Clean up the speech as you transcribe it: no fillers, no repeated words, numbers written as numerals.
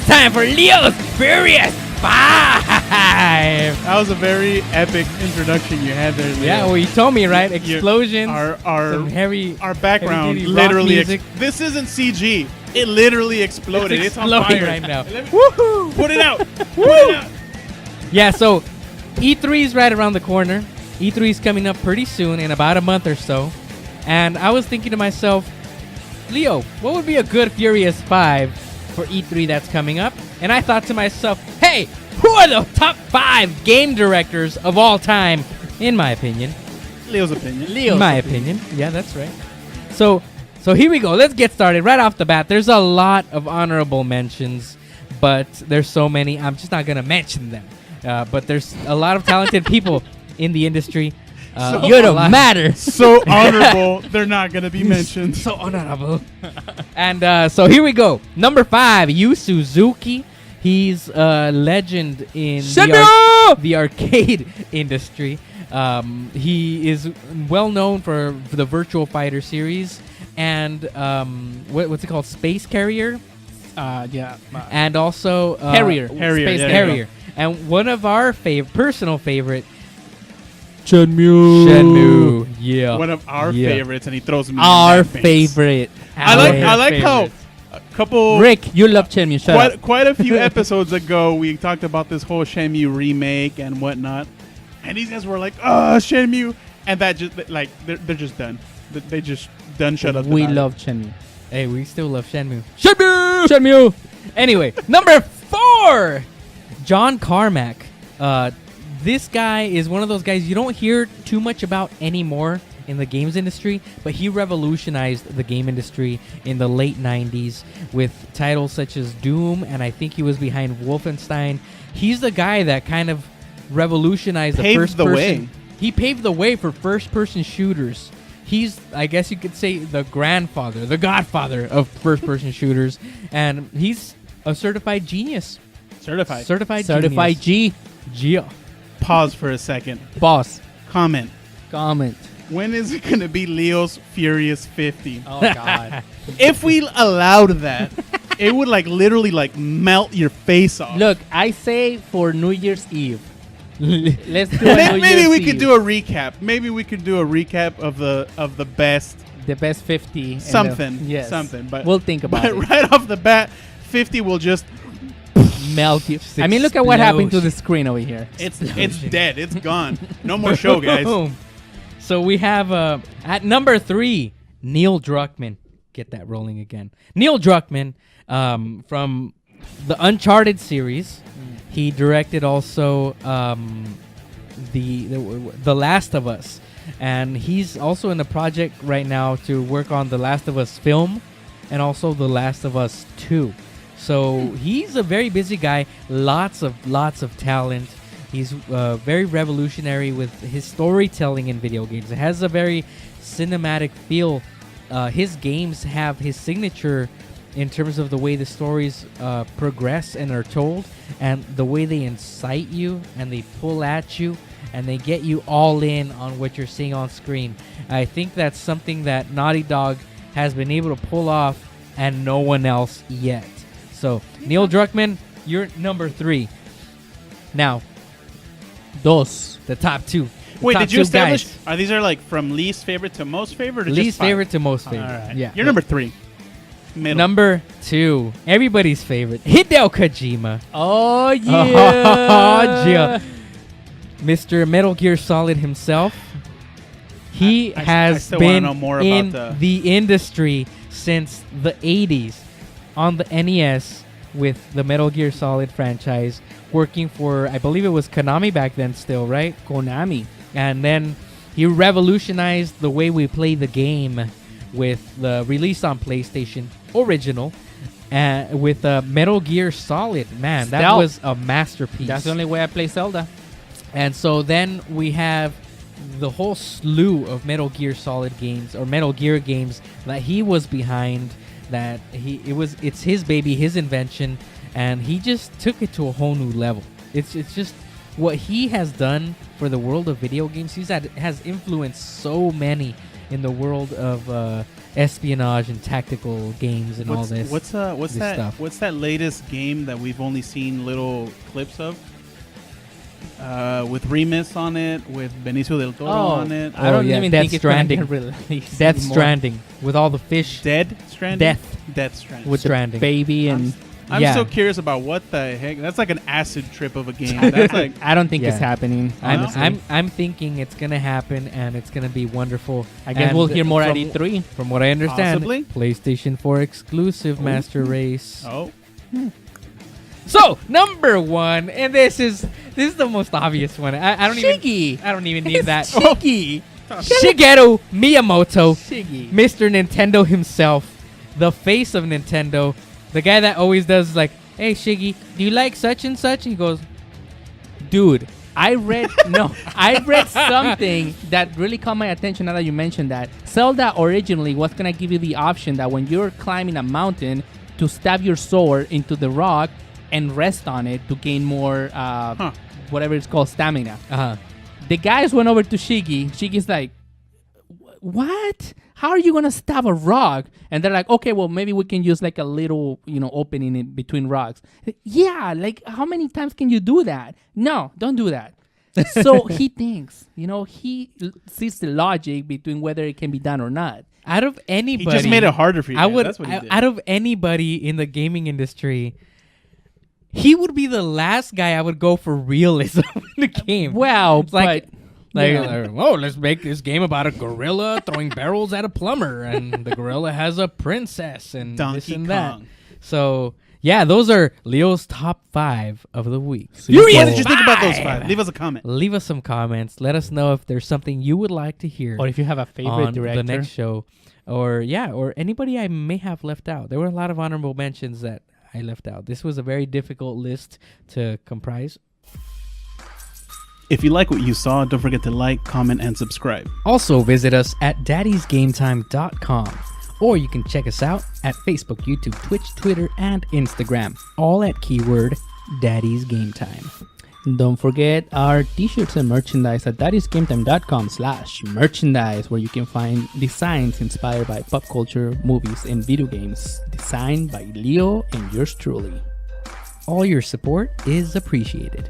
It's time for Leo's Furious 5. That was a very epic introduction you had there, Leo. Yeah, well, you told me, right? Explosions. Our background literally. This isn't CG. It literally exploded. It's on fire right now. Woohoo! Put it out. Put it out. Yeah. So E3 is right around the corner. E3 is coming up pretty soon, in about a month or so. And I was thinking to myself, Leo, what would be a good Furious 5 for E3 that's coming up? And I thought to myself, hey, who are the top 5 game directors of all time, in my opinion? Leo's opinion. In my opinion. Yeah, that's right. So here we go. Let's get started right off the bat. There's a lot of honorable mentions, but there's so many. I'm just not going to mention them. But there's a lot of talented people in the industry. You don't matter. So honorable, they're not going to be mentioned. So honorable. And so here we go. Number 5, Yu Suzuki. He's a legend in the arcade industry. He is well known for the Virtual Fighter series and what's it called? Space Carrier? Yeah. And also Harrier. Space Carrier. And one of our personal favorite, Shenmue. Yeah. One of our favorites, and he throws me our in that favorite. I like how a couple Rick, you love Shenmue. Shut up. Quite a few episodes ago, we talked about this whole Shenmue remake and whatnot, and these guys were like, "Oh, Shenmue," and that just like they're just done. They just done. Shut up. We love Shenmue. Hey, we still love Shenmue. Shenmue. Anyway, number 4, John Carmack. This guy is one of those guys you don't hear too much about anymore in the games industry, but he revolutionized the game industry in the late 90s with titles such as Doom, and I think he was behind Wolfenstein. He's the guy that kind of revolutionized the first-person way. He paved the way for first-person shooters. He's, I guess you could say, the grandfather, the godfather of first-person shooters, and he's a certified genius. Certified Certified G. Yeah. Pause for a second. Boss. Comment. When is it going to be Leo's Furious 50? Oh, God. If we allowed that, it would literally melt your face off. Look, I say for New Year's Eve. Let's do a Maybe we could do a recap. Maybe we could do a recap of the best. The best 50. Something. Yes. Something. But we'll think about it. Right off the bat, 50 will just melt you. I mean, look at what happened to the screen over here. It's dead. It's gone. No more show, guys. So we have at number 3, Neil Druckmann. Get that rolling again. Neil Druckmann from the Uncharted series. He directed also the Last of Us, and he's also in the project right now to work on the Last of Us film and also the Last of Us 2. So he's a very busy guy. Lots of talent. He's very revolutionary with his storytelling in video games. It has a very cinematic feel. His games have his signature in terms of the way the stories progress and are told, and the way they incite you and they pull at you and they get you all in on what you're seeing on screen. I think that's something that Naughty Dog has been able to pull off and no one else yet. So, Neil Druckmann, you're number 3. Now, the top 2. Wait, did you establish? These from least favorite to most favorite? Or least favorite to most favorite. All right. Yeah. You're number 3. Middle. Number 2, everybody's favorite, Hideo Kojima. Oh, yeah. Mr. Metal Gear Solid himself. He has been in the industry since the 80s on the NES with the Metal Gear Solid franchise, working for, I believe it was Konami back then still, right? Konami. And then he revolutionized the way we play the game with the release on PlayStation original with Metal Gear Solid. Man, that was a masterpiece. That's the only way I play Zelda. And so then we have the whole slew of Metal Gear Solid games or Metal Gear games that he was behind, that it's his baby, his invention, and he just took it to a whole new level. It's just what he has done for the world of video games. Has influenced so many in the world of espionage and tactical games and all this. What's this that? stuff. What's that latest game that we've only seen little clips of? With Remus on it, with Benicio del Toro on it. I don't yeah, even Death think it's Stranding. gonna get released Death anymore. Stranding with all the fish. Dead Stranding. Death Stranding. with Stranding. Baby and I'm Yeah. so curious about what the heck. That's like an acid trip of a game. That's like I don't think Yeah. it's happening. Honestly. I'm thinking it's gonna happen and it's gonna be wonderful. I guess And we'll hear more at from- E3. From what I understand, Possibly. PlayStation 4 exclusive Master Race. oh, So number 1, and this is the most obvious one. I don't Shiggy. even I don't even need that. Shiggy. Shigeru Miyamoto, Shiggy. Mr. Nintendo himself, the face of Nintendo, the guy that always does like, "Hey Shiggy, do you like such and such?" And he goes, Dude, I read something that really caught my attention now that you mentioned that. Zelda originally was going to give you the option that when you're climbing a mountain to stab your sword into the rock and rest on it to gain more whatever it's called, stamina. The guys went over to Shiggy. Shiggy's like, what? How are you going to stab a rock? And they're like, okay, well, maybe we can use like a little, opening in between rocks. Yeah, like how many times can you do that? No, don't do that. So he thinks, he sees the logic between whether it can be done or not. out of he anybody, just made it harder for you. I guys. would That's what he did. out of anybody in the gaming industry, he would be the last guy I would go for realism in the game. Well, It's like, yeah. let's make this game about a gorilla throwing barrels at a plumber, and the gorilla has a princess and Donkey this and that. Kong. So yeah, those are Leo's top 5 of the week. What did you think about those 5? Leave us a comment. Leave us some comments. Let us know if there's something you would like to hear or if you have a favorite on director. the next show, or anybody I may have left out. There were a lot of honorable mentions that I left out. This was a very difficult list to comprise. If you like what you saw, don't forget to like, comment, and subscribe. Also visit us at daddysgametime.com, or you can check us out at Facebook, YouTube, Twitch, Twitter, and Instagram, all at keyword Daddy's Game Time. Don't forget our t-shirts and merchandise at daddysgametime.com/merchandise, where you can find designs inspired by pop culture, movies, and video games, designed by Leo and yours truly. All your support is appreciated.